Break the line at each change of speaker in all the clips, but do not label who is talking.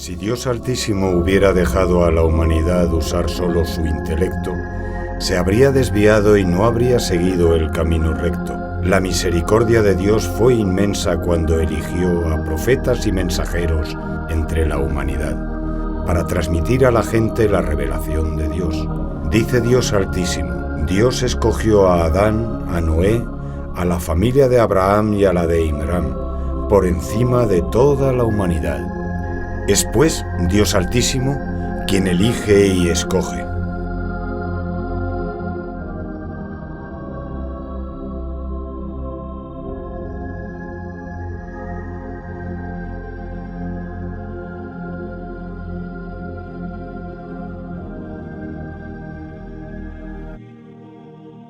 Si Dios Altísimo hubiera dejado a la humanidad usar solo su intelecto, se habría desviado y no habría seguido el camino recto. La misericordia de Dios fue inmensa cuando eligió a profetas y mensajeros entre la humanidad, para transmitir a la gente la revelación de Dios. Dice Dios Altísimo: Dios escogió a Adán, a Noé, a la familia de Abraham y a la de Imram, por encima de toda la humanidad. Es pues Dios Altísimo quien elige y escoge.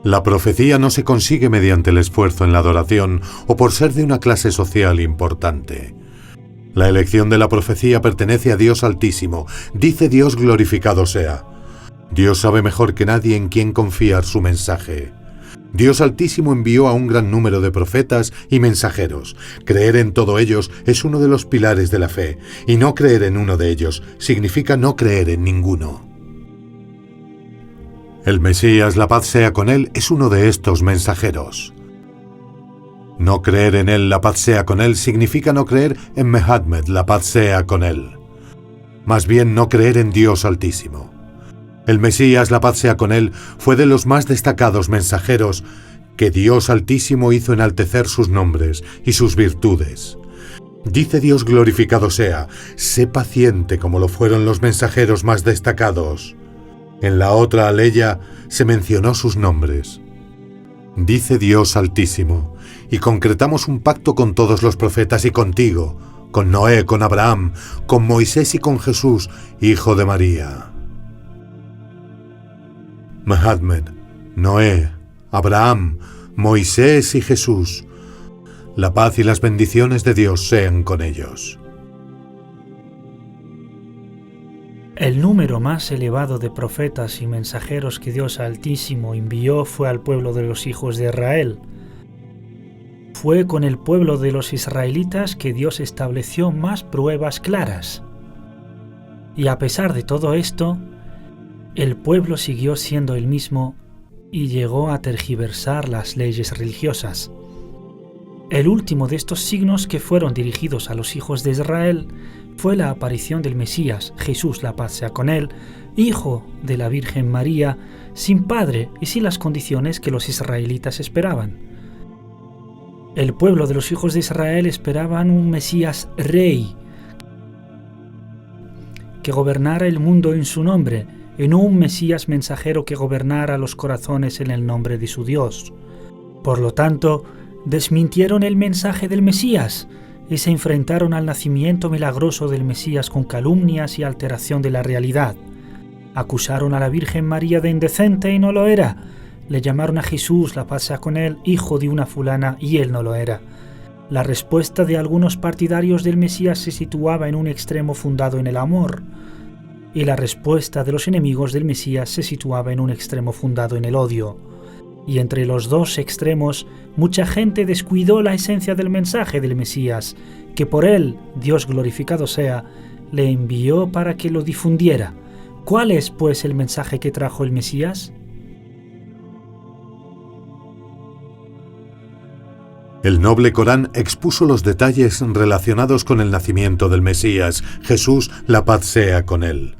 La profecía no se consigue mediante el esfuerzo en la adoración o por ser de una clase social importante. La elección de la profecía pertenece a Dios Altísimo. Dice Dios glorificado sea. Dios sabe mejor que nadie en quién confiar su mensaje. Dios Altísimo envió a un gran número de profetas y mensajeros. Creer en todos ellos es uno de los pilares de la fe, y no creer en uno de ellos significa no creer en ninguno. El Mesías, la paz sea con él, es uno de estos mensajeros. No creer en él, la paz sea con él, significa no creer en Muhammad, la paz sea con él. Más bien no creer en Dios Altísimo. El Mesías, la paz sea con él, fue de los más destacados mensajeros que Dios Altísimo hizo enaltecer sus nombres y sus virtudes. Dice Dios glorificado sea: sé paciente como lo fueron los mensajeros más destacados. En la otra aleya se mencionó sus nombres. Dice Dios Altísimo: y concretamos un pacto con todos los profetas y contigo, con Noé, con Abraham, con Moisés y con Jesús, hijo de María. Muhammad, Noé, Abraham, Moisés y Jesús, la paz y las bendiciones de Dios sean con ellos.
El número más elevado de profetas y mensajeros que Dios Altísimo envió fue al pueblo de los hijos de Israel. Fue con el pueblo de los israelitas que Dios estableció más pruebas claras. Y a pesar de todo esto, el pueblo siguió siendo el mismo y llegó a tergiversar las leyes religiosas. El último de estos signos que fueron dirigidos a los hijos de Israel fue la aparición del Mesías, Jesús, la paz sea con él, hijo de la Virgen María, sin padre y sin las condiciones que los israelitas esperaban. El pueblo de los hijos de Israel esperaban un Mesías rey, que gobernara el mundo en su nombre, y no un Mesías mensajero que gobernara los corazones en el nombre de su Dios. Por lo tanto, desmintieron el mensaje del Mesías y se enfrentaron al nacimiento milagroso del Mesías con calumnias y alteración de la realidad. Acusaron a la Virgen María de indecente y no lo era. Le llamaron a Jesús, la paz sea con él, hijo de una fulana, y él no lo era. La respuesta de algunos partidarios del Mesías se situaba en un extremo fundado en el amor, y la respuesta de los enemigos del Mesías se situaba en un extremo fundado en el odio. Y entre los dos extremos, mucha gente descuidó la esencia del mensaje del Mesías, que por él, Dios glorificado sea, le envió para que lo difundiera. ¿Cuál es, pues, el mensaje que trajo el Mesías?
El noble Corán expuso los detalles relacionados con el nacimiento del Mesías, Jesús, la paz sea con él.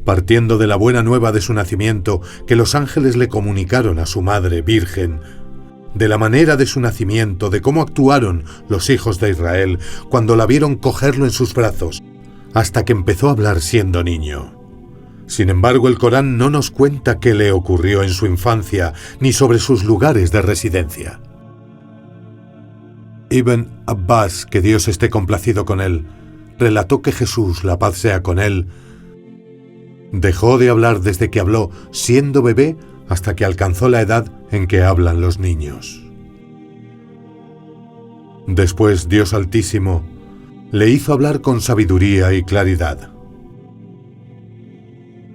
Partiendo de la buena nueva de su nacimiento que los ángeles le comunicaron a su madre virgen, de la manera de su nacimiento, de cómo actuaron los hijos de Israel cuando la vieron cogerlo en sus brazos, hasta que empezó a hablar siendo niño. Sin embargo, el Corán no nos cuenta qué le ocurrió en su infancia, ni sobre sus lugares de residencia. Ibn Abbas, que Dios esté complacido con él, relató que Jesús, la paz sea con él, dejó de hablar desde que habló siendo bebé hasta que alcanzó la edad en que hablan los niños. Después Dios Altísimo le hizo hablar con sabiduría y claridad.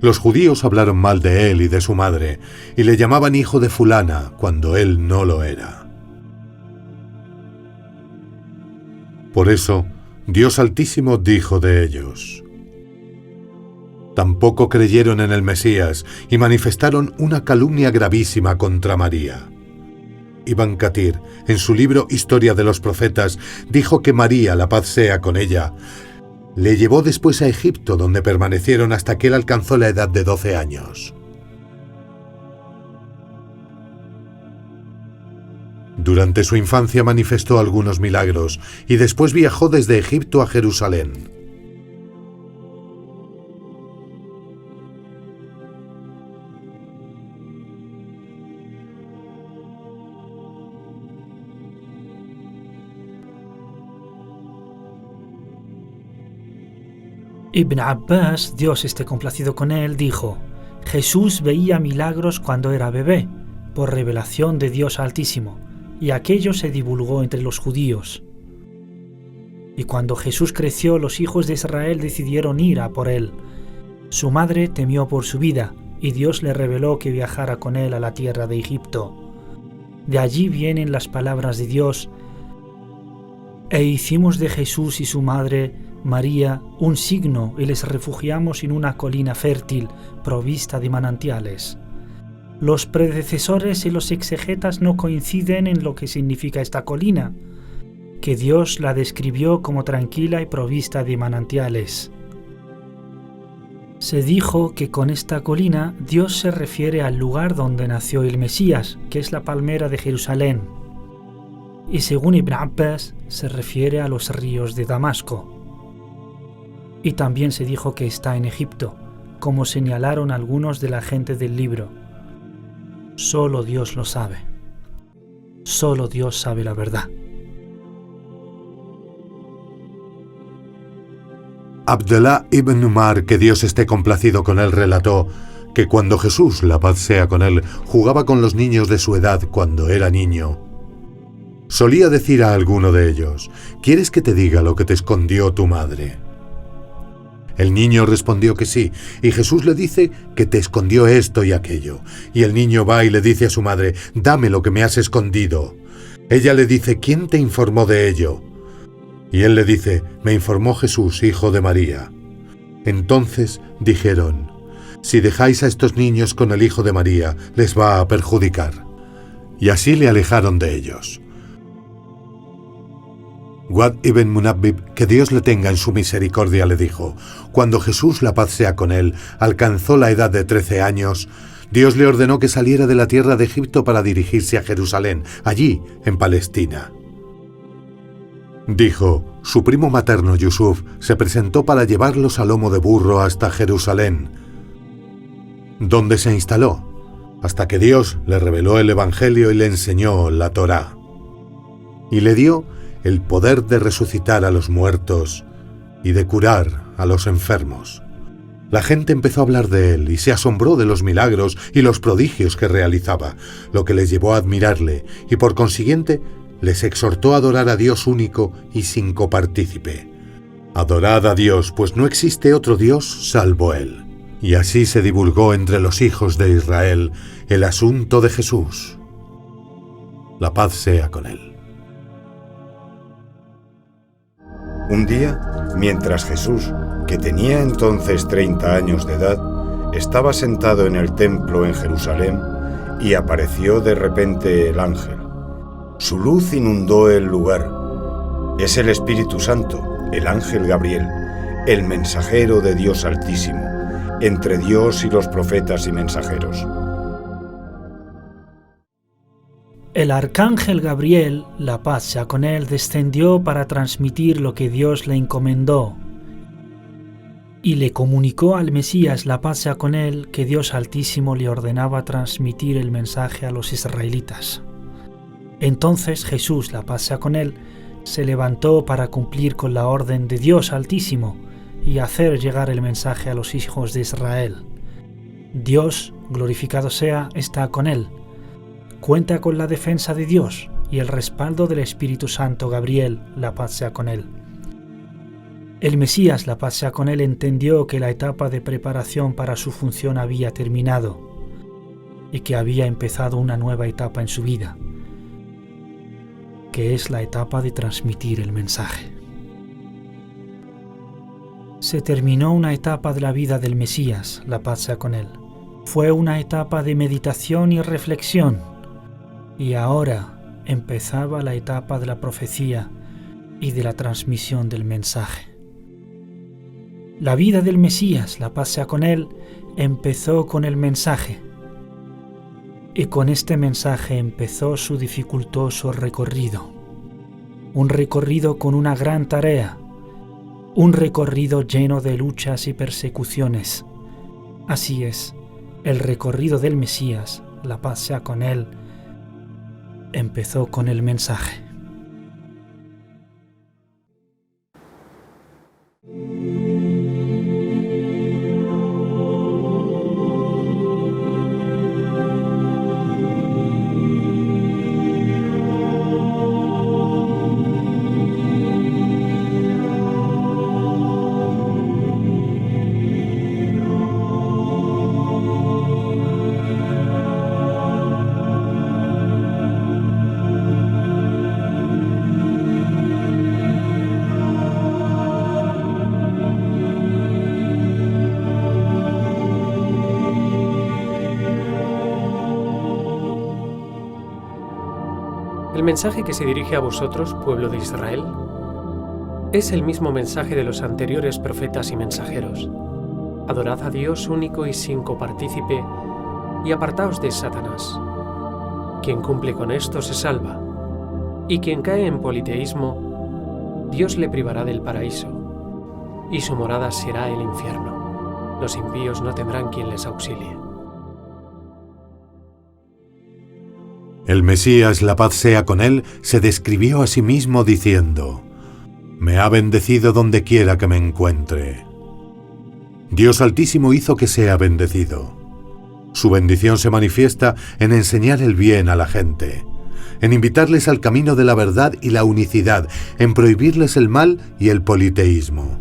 Los judíos hablaron mal de él y de su madre, y le llamaban hijo de fulana cuando él no lo era. Por eso, Dios Altísimo dijo de ellos: tampoco creyeron en el Mesías y manifestaron una calumnia gravísima contra María. Ibn Kathir, en su libro Historia de los Profetas, dijo que María, la paz sea con ella, le llevó después a Egipto, donde permanecieron hasta que él alcanzó la edad de 12 años. Durante su infancia manifestó algunos milagros y después viajó desde Egipto a Jerusalén.
Ibn Abbas, Dios esté complacido con él, dijo: Jesús veía milagros cuando era bebé, por revelación de Dios Altísimo, y aquello se divulgó entre los judíos. Y cuando Jesús creció, los hijos de Israel decidieron ir a por él. Su madre temió por su vida, y Dios le reveló que viajara con él a la tierra de Egipto. De allí vienen las palabras de Dios: e hicimos de Jesús y su madre, María, un signo y les refugiamos en una colina fértil, provista de manantiales. Los predecesores y los exegetas no coinciden en lo que significa esta colina, que Dios la describió como tranquila y provista de manantiales. Se dijo que con esta colina Dios se refiere al lugar donde nació el Mesías, que es la palmera de Jerusalén. Y según Ibn Abbas, se refiere a los ríos de Damasco. Y también se dijo que está en Egipto, como señalaron algunos de la gente del libro. Solo Dios lo sabe. Solo Dios sabe la verdad.
Abdullah ibn Umar, que Dios esté complacido con él, relató que cuando Jesús, la paz sea con él, jugaba con los niños de su edad cuando era niño, solía decir a alguno de ellos: ¿quieres que te diga lo que te escondió tu madre? El niño respondió que sí, y Jesús le dice que te escondió esto y aquello. Y el niño va y le dice a su madre: dame lo que me has escondido. Ella le dice: ¿quién te informó de ello? Y él le dice: me informó Jesús, hijo de María. Entonces dijeron: si dejáis a estos niños con el hijo de María, les va a perjudicar. Y así le alejaron de ellos. Wad ibn Munabbib, que Dios le tenga en su misericordia, le dijo: cuando Jesús, la paz sea con él, alcanzó la edad de 13 años, Dios le ordenó que saliera de la tierra de Egipto para dirigirse a Jerusalén, allí, en Palestina. Dijo: su primo materno Yusuf se presentó para llevarlos a lomo de burro hasta Jerusalén, donde se instaló, hasta que Dios le reveló el Evangelio y le enseñó la Torá. Y le dio el poder de resucitar a los muertos y de curar a los enfermos. La gente empezó a hablar de él y se asombró de los milagros y los prodigios que realizaba, lo que les llevó a admirarle y por consiguiente les exhortó a adorar a Dios único y sin copartícipe. Adorad a Dios, pues no existe otro Dios salvo Él. Y así se divulgó entre los hijos de Israel el asunto de Jesús. La paz sea con Él.
Un día, mientras Jesús, que tenía entonces 30 años de edad, estaba sentado en el templo en Jerusalén, y apareció de repente el ángel. Su luz inundó el lugar. Es el Espíritu Santo, el ángel Gabriel, el mensajero de Dios Altísimo, entre Dios y los profetas y mensajeros.
El arcángel Gabriel, la paz sea con él, descendió para transmitir lo que Dios le encomendó y le comunicó al Mesías, la paz sea con él, que Dios Altísimo le ordenaba transmitir el mensaje a los israelitas. Entonces Jesús, la paz sea con él, se levantó para cumplir con la orden de Dios Altísimo y hacer llegar el mensaje a los hijos de Israel. Dios, glorificado sea, está con él. Cuenta con la defensa de Dios y el respaldo del Espíritu Santo Gabriel, la paz sea con él. El Mesías, la paz sea con él, entendió que la etapa de preparación para su función había terminado y que había empezado una nueva etapa en su vida, que es la etapa de transmitir el mensaje. se terminó una etapa de la vida del Mesías, la paz sea con él. Fue una etapa de meditación y reflexión, y ahora empezaba la etapa de la profecía y de la transmisión del mensaje. La vida del Mesías, la paz sea con él, empezó con el mensaje, y con este mensaje empezó su dificultoso recorrido. Un recorrido con una gran tarea, un recorrido lleno de luchas y persecuciones. Así es, el recorrido del Mesías, la paz sea con él, empezó con el mensaje.
El mensaje que se dirige a vosotros, pueblo de Israel, es el mismo mensaje de los anteriores profetas y mensajeros. Adorad a Dios único y sin copartícipe, y apartaos de Satanás. Quien cumple con esto se salva, y quien cae en politeísmo, Dios le privará del paraíso, y su morada será el infierno. Los impíos no tendrán quien les auxilie.
El Mesías, la paz sea con él, se describió a sí mismo diciendo: «Me ha bendecido donde quiera que me encuentre». Dios Altísimo hizo que sea bendecido. Su bendición se manifiesta en enseñar el bien a la gente, en invitarles al camino de la verdad y la unicidad, en prohibirles el mal y el politeísmo.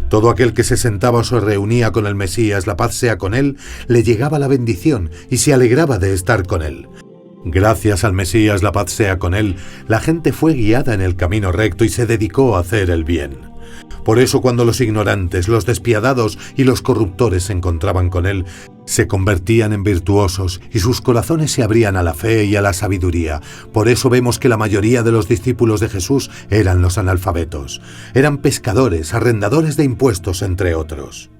Todo aquel que se sentaba o se reunía con el Mesías, la paz sea con él, le llegaba la bendición y se alegraba de estar con él. Gracias al Mesías, la paz sea con él, la gente fue guiada en el camino recto y se dedicó a hacer el bien. Por eso, cuando los ignorantes, los despiadados y los corruptores se encontraban con él, se convertían en virtuosos y sus corazones se abrían a la fe y a la sabiduría. Por eso vemos que la mayoría de los discípulos de Jesús eran los analfabetos. Eran pescadores, arrendadores de impuestos, entre otros.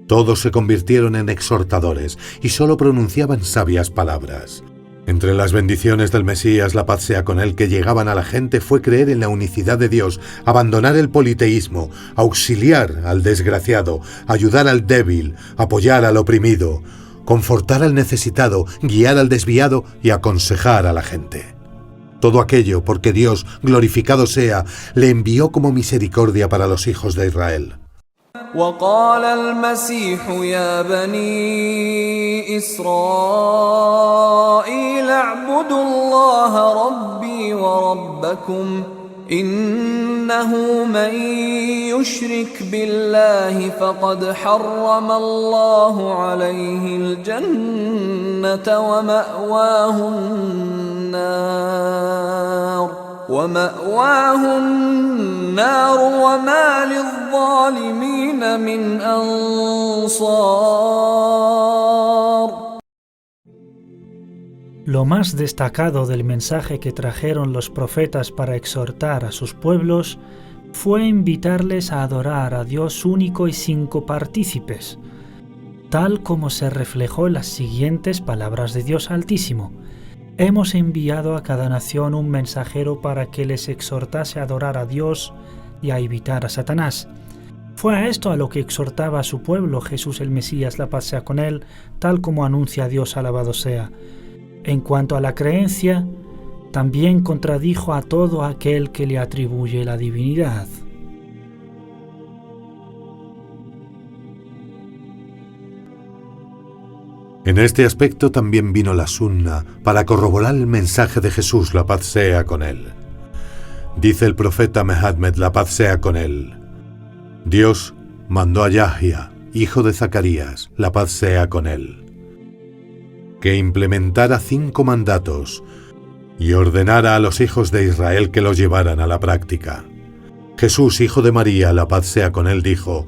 Todos se convirtieron en exhortadores y solo pronunciaban sabias palabras. Entre las bendiciones del Mesías, la paz sea con él, que llegaban a la gente fue creer en la unicidad de Dios, abandonar el politeísmo, auxiliar al desgraciado, ayudar al débil, apoyar al oprimido, confortar al necesitado, guiar al desviado y aconsejar a la gente. Todo aquello porque Dios, glorificado sea, le envió como misericordia para los hijos de Israel.
وقال المسيح يا بني إسرائيل اعبدوا الله ربي وربكم إنه من يشرك بالله فقد حرم الله عليه الجنة ومأواه النار وما للظالمين من أنصار.
Lo más destacado del mensaje que trajeron los profetas para exhortar a sus pueblos fue invitarles a adorar a Dios único y sin copartícipes, tal como se reflejó en las siguientes palabras de Dios Altísimo: «Hemos enviado a cada nación un mensajero para que les exhortase a adorar a Dios y a evitar a Satanás». Fue a esto a lo que exhortaba a su pueblo Jesús el Mesías, la paz sea con él, tal como anuncia Dios, alabado sea. En cuanto a la creencia, también contradijo a todo aquel que le atribuye la divinidad.
En este aspecto también vino la Sunna para corroborar el mensaje de Jesús, la paz sea con él. Dice el profeta Muhammad, la paz sea con él: Dios mandó a Yahya, hijo de Zacarías, la paz sea con él, que implementara 5 mandatos y ordenara a los hijos de Israel que los llevaran a la práctica. Jesús, hijo de María, la paz sea con él, dijo: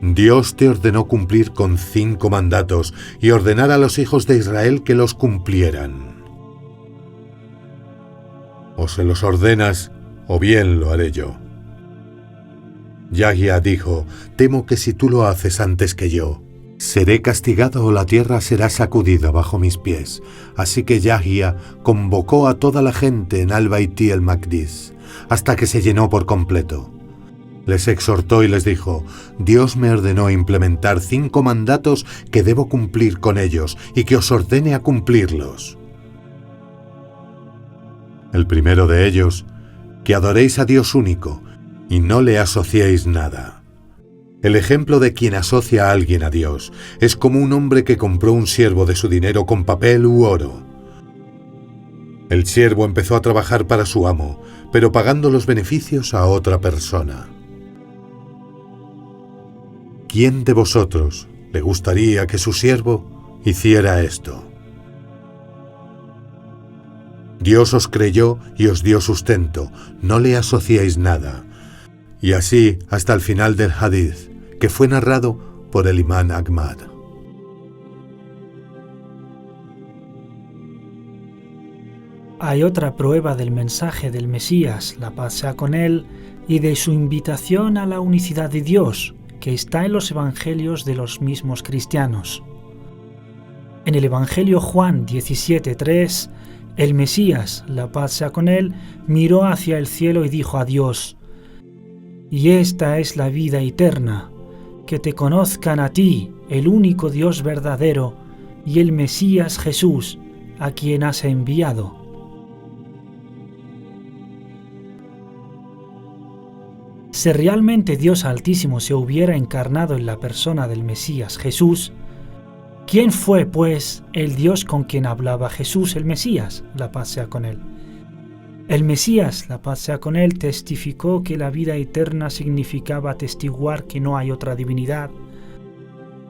Dios te ordenó cumplir con 5 mandatos y ordenar a los hijos de Israel que los cumplieran. O se los ordenas, o bien lo haré yo. Yahya dijo: temo que si tú lo haces antes que yo, seré castigado o la tierra será sacudida bajo mis pies. Así que Yahya convocó a toda la gente en Al-Baiti el-Maqdis, hasta que se llenó por completo. Les exhortó y les dijo: Dios me ordenó implementar 5 mandatos que debo cumplir con ellos y que os ordene a cumplirlos. El primero de ellos, que adoréis a Dios único y no le asociéis nada. El ejemplo de quien asocia a alguien a Dios es como un hombre que compró un siervo de su dinero con papel u oro. El siervo empezó a trabajar para su amo, pero pagando los beneficios a otra persona. ¿Quién de vosotros le gustaría que su siervo hiciera esto? Dios os creyó y os dio sustento, no le asociéis nada. Y así hasta el final del hadith, que fue narrado por el imán Ahmad.
Hay otra prueba del mensaje del Mesías, la paz sea con él, y de su invitación a la unicidad de Dios, que está en los evangelios de los mismos cristianos. En el Evangelio Juan 17:3, el Mesías, la paz sea con él, miró hacia el cielo y dijo a Dios: «Y esta es la vida eterna, que te conozcan a ti, el único Dios verdadero, y el Mesías Jesús, a quien has enviado». Si realmente Dios Altísimo se hubiera encarnado en la persona del Mesías Jesús, ¿quién fue, pues, el Dios con quien hablaba Jesús el Mesías, la paz sea con él? El Mesías, la paz sea con él, testificó que la vida eterna significaba atestiguar que no hay otra divinidad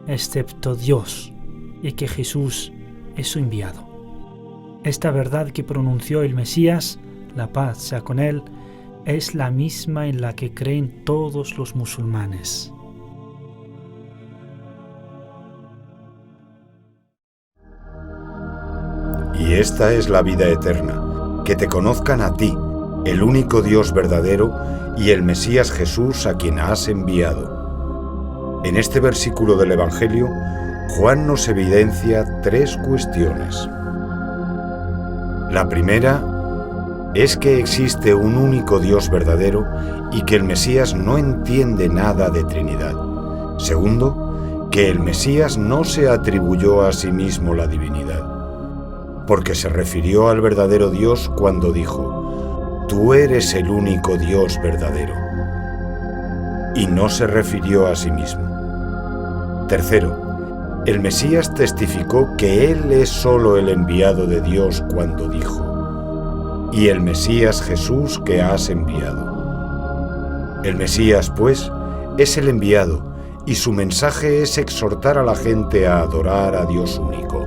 excepto Dios y que Jesús es su enviado. Esta verdad que pronunció el Mesías, la paz sea con él, es la misma en la que creen todos los musulmanes.
Y esta es la vida eterna, que te conozcan a ti, el único Dios verdadero, y el Mesías Jesús a quien has enviado. En este versículo del Evangelio, Juan nos evidencia 3 cuestiones. La primera es que existe un único Dios verdadero y que el Mesías no entiende nada de Trinidad. Segundo, que el Mesías no se atribuyó a sí mismo la divinidad, porque se refirió al verdadero Dios cuando dijo: «Tú eres el único Dios verdadero», y no se refirió a sí mismo. Tercero, el Mesías testificó que Él es solo el enviado de Dios cuando dijo: «Y el Mesías Jesús que has enviado». El Mesías, pues, es el enviado, y su mensaje es exhortar a la gente a adorar a Dios único,